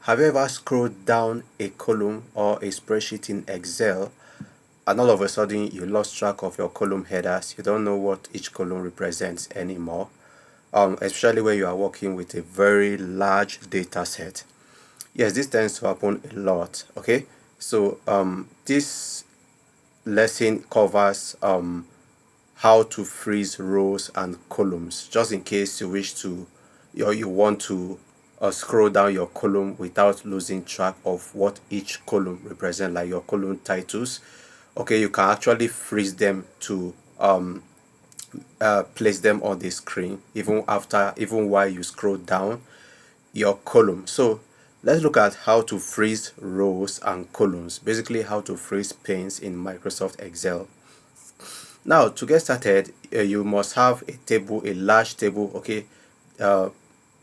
Have you ever scrolled down a column or a spreadsheet in Excel and all of a sudden you lost track of your column headers? You don't know what each column represents anymore, especially when you are working with a very large data set. Yes, this tends to happen a lot. Okay, so this lesson covers how to freeze rows and columns, just in case you wish to, or you want to scroll down your column without losing track of what each column represents, like your column titles. Okay, you can actually freeze them to place them on the screen even while you scroll down your column. So let's look at how to freeze rows and columns, basically how to freeze panes in Microsoft Excel. Now, to get started, you must have a table, a large table, okay,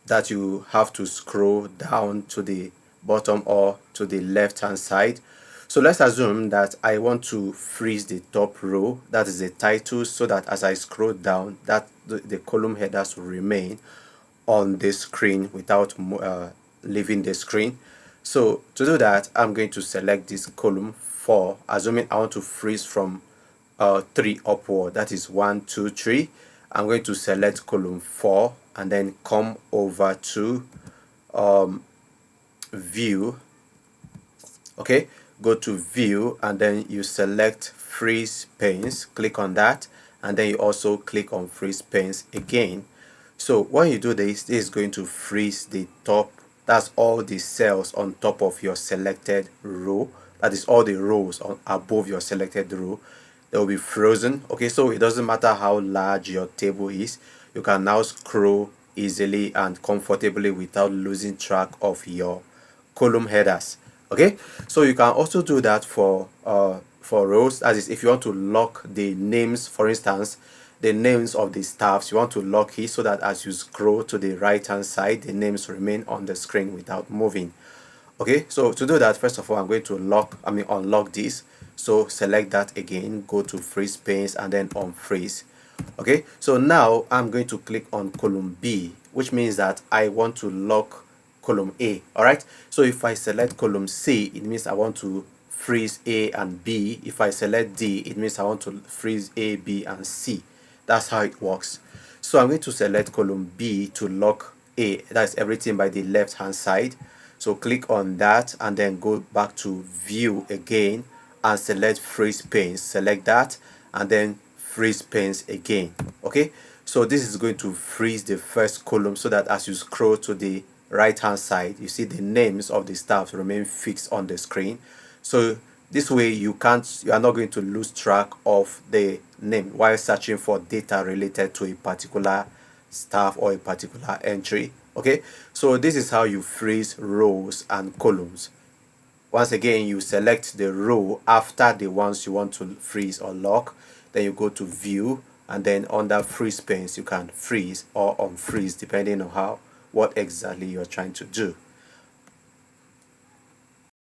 that you have to scroll down to the bottom or to the left hand side. So let's assume that I want to freeze the top row, that is the title, so that as I scroll down, that the column headers will remain on the screen without leaving the screen. So to do that, I'm going to select this column 4, assuming I want to freeze from 3 upward, that is 1 2 3. I'm going to select column 4 and then come over to view. Okay, go to view and then you select freeze panes, click on that, and then you also click on freeze panes again. So when you do this, this is going to freeze the top, that's all the cells on top of your selected row, that is all the rows above your selected row. They will be frozen. Okay, so it doesn't matter how large your table is, you can now scroll easily and comfortably without losing track of your column headers. Okay, so you can also do that for rows. That is, if you want to lock the names, for instance, the names of the staffs, you want to lock it so that as you scroll to the right hand side, the names remain on the screen without moving. Okay, so to do that, first of all, I'm going to unlock this. So select that again, go to freeze panes and then unfreeze. Okay, so now I'm going to click on column B, which means that I want to lock column A. All right, so if I select column C, it means I want to freeze A and B. If I select D, it means I want to freeze A, B, and C. That's how it works. So I'm going to select column B to lock A. That's everything by the left hand side. So click on that and then go back to view again and select freeze panes. Select that and then freeze panes again. Okay, so this is going to freeze the first column so that as you scroll to the right hand side, you see the names of the staff remain fixed on the screen. So this way you are not going to lose track of the name while searching for data related to a particular staff or a particular entry. Okay, so this is how you freeze rows and columns. Once again, you select the row after the ones you want to freeze or lock, then you go to view and then under freeze panes you can freeze or unfreeze depending on what exactly you're trying to do.